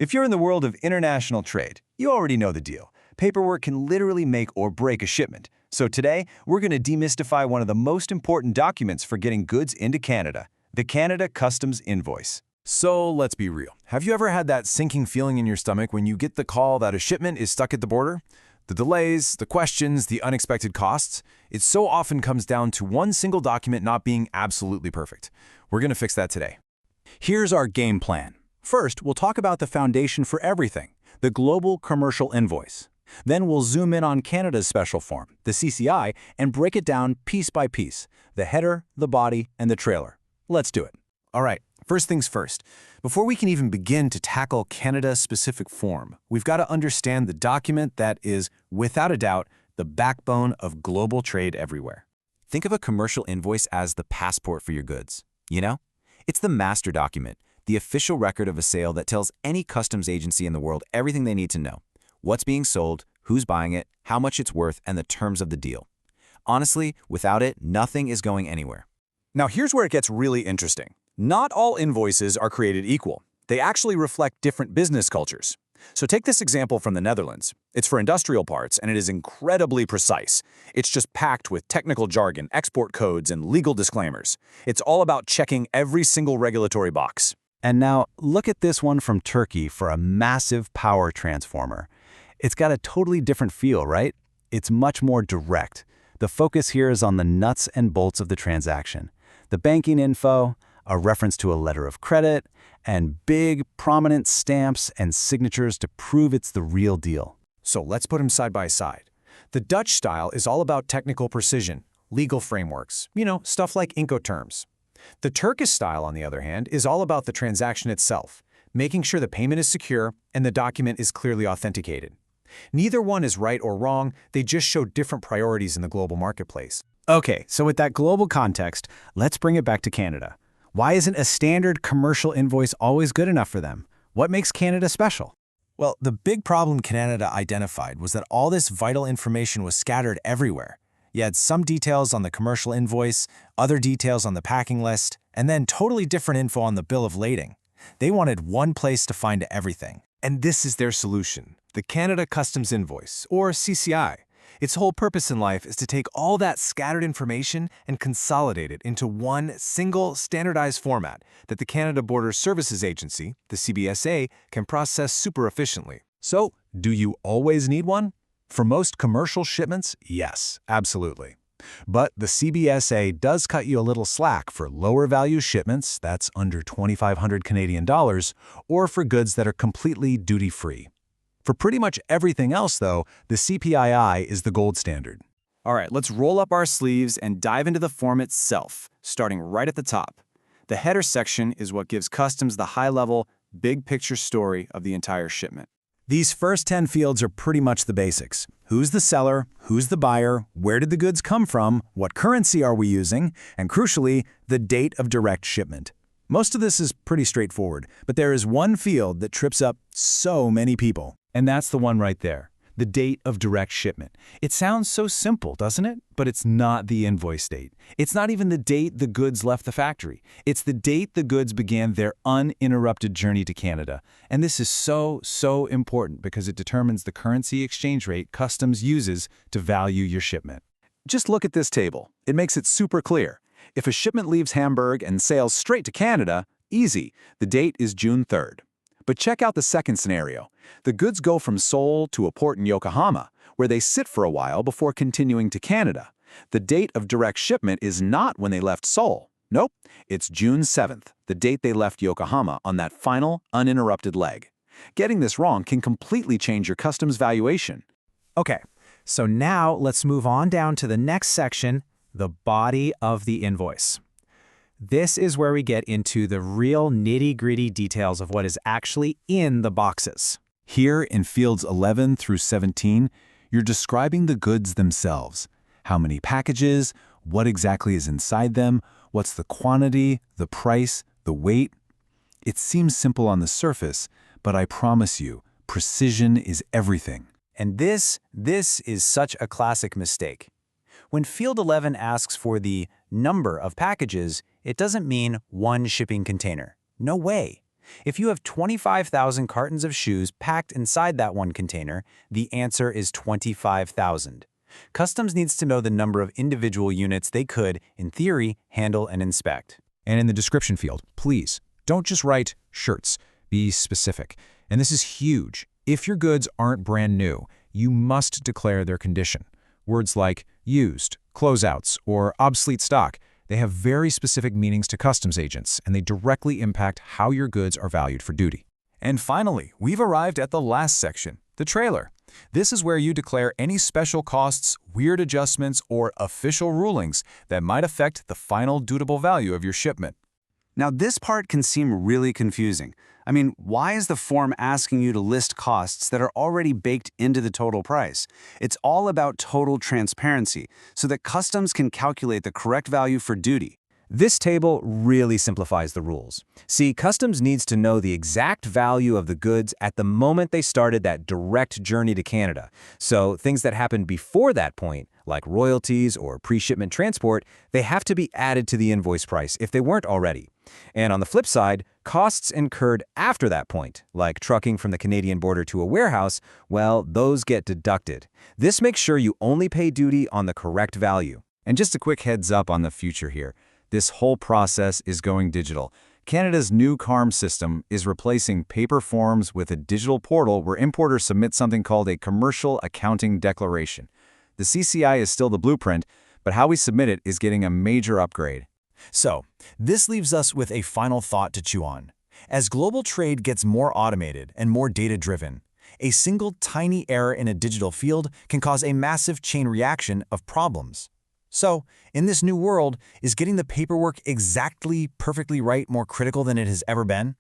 If you're in the world of international trade, you already know the deal. Paperwork can literally make or break a shipment. So today, we're going to demystify one of the most important documents for getting goods into Canada, the Canada Customs Invoice. So let's be real. Have you ever had that sinking feeling in your stomach when you get the call that a shipment is stuck at the border? The delays, the questions, the unexpected costs, it so often comes down to one single document not being absolutely perfect. We're going to fix that today. Here's our game plan. First, we'll talk about the foundation for everything, the Global Commercial Invoice. Then we'll zoom in on Canada's special form, the CCI, and break it down piece by piece, the header, the body, and the trailer. Let's do it. All right, first things first. Before we can even begin to tackle Canada's specific form, we've got to understand the document that is, without a doubt, the backbone of global trade everywhere. Think of a commercial invoice as the passport for your goods. You know? It's the master document, the official record of a sale that tells any customs agency in the world everything they need to know. What's being sold, who's buying it, how much it's worth, and the terms of the deal. Honestly, without it, nothing is going anywhere. Now here's where it gets really interesting. Not all invoices are created equal. They actually reflect different business cultures. So take this example from the Netherlands. It's for industrial parts, and it is incredibly precise. It's just packed with technical jargon, export codes, and legal disclaimers. It's all about checking every single regulatory box. And now, look at this one from Turkey for a massive power transformer. It's got a totally different feel, right? It's much more direct. The focus here is on the nuts and bolts of the transaction. The banking info, a reference to a letter of credit, and big, prominent stamps and signatures to prove it's the real deal. So let's put them side by side. The Dutch style is all about technical precision, legal frameworks, stuff like Incoterms. The Turkish style, on the other hand, is all about the transaction itself, making sure the payment is secure and the document is clearly authenticated. Neither one is right or wrong, they just show different priorities in the global marketplace. Okay, so with that global context, let's bring it back to Canada. Why isn't a standard commercial invoice always good enough for them? What makes Canada special? Well, the big problem Canada identified was that all this vital information was scattered everywhere. You had some details on the commercial invoice, other details on the packing list, and then totally different info on the bill of lading. They wanted one place to find everything. And this is their solution, the Canada Customs Invoice, or CCI. Its whole purpose in life is to take all that scattered information and consolidate it into one single standardized format that the Canada Border Services Agency, the CBSA, can process super efficiently. So, do you always need one? For most commercial shipments, yes, absolutely. But the CBSA does cut you a little slack for lower value shipments, that's under 2,500 Canadian dollars, or for goods that are completely duty-free. For pretty much everything else, though, the CPII is the gold standard. All right, let's roll up our sleeves and dive into the form itself, starting right at the top. The header section is what gives customs the high-level, big-picture story of the entire shipment. These first 10 fields are pretty much the basics. Who's the seller? Who's the buyer? Where did the goods come from? What currency are we using? And crucially, the date of direct shipment. Most of this is pretty straightforward, but there is one field that trips up so many people. And that's the one right there, the date of direct shipment. It sounds so simple, doesn't it? But it's not the invoice date. It's not even the date the goods left the factory. It's the date the goods began their uninterrupted journey to Canada. And this is so important because it determines the currency exchange rate customs uses to value your shipment. Just look at this table. It makes it super clear. If a shipment leaves Hamburg and sails straight to Canada, easy. The date is June 3rd. But check out the second scenario. The goods go from Seoul to a port in Yokohama, where they sit for a while before continuing to Canada. The date of direct shipment is not when they left Seoul. Nope, it's June 7th, the date they left Yokohama on that final, uninterrupted leg. Getting this wrong can completely change your customs valuation. Okay, so now let's move on down to the next section, the body of the invoice. This is where we get into the real nitty-gritty details of what is actually in the boxes. Here in fields 11 through 17, you're describing the goods themselves. How many packages, what exactly is inside them, what's the quantity, the price, the weight. It seems simple on the surface, but I promise you, precision is everything. And this is such a classic mistake. When Field 11 asks for the number of packages, it doesn't mean one shipping container. No way. If you have 25,000 cartons of shoes packed inside that one container, the answer is 25,000. Customs needs to know the number of individual units they could, in theory, handle and inspect. And in the description field, please, don't just write shirts. Be specific. And this is huge. If your goods aren't brand new, you must declare their condition. Words like used, closeouts, or obsolete stock, they have very specific meanings to customs agents, and they directly impact how your goods are valued for duty. And finally, we've arrived at the last section, the trailer. This is where you declare any special costs, weird adjustments, or official rulings that might affect the final dutiable value of your shipment. Now, this part can seem really confusing. I mean, why is the form asking you to list costs that are already baked into the total price? It's all about total transparency, so that customs can calculate the correct value for duty. This table really simplifies the rules. See, customs needs to know the exact value of the goods at the moment they started that direct journey to Canada. So things that happened before that point, like royalties or pre-shipment transport, they have to be added to the invoice price if they weren't already. And on the flip side, costs incurred after that point, like trucking from the Canadian border to a warehouse, well, those get deducted. This makes sure you only pay duty on the correct value. And just a quick heads up on the future here. This whole process is going digital. Canada's new CARM system is replacing paper forms with a digital portal where importers submit something called a Commercial Accounting Declaration. The CCI is still the blueprint, but how we submit it is getting a major upgrade. So, this leaves us with a final thought to chew on. As global trade gets more automated and more data-driven, a single tiny error in a digital field can cause a massive chain reaction of problems. So, in this new world, is getting the paperwork exactly perfectly right more critical than it has ever been?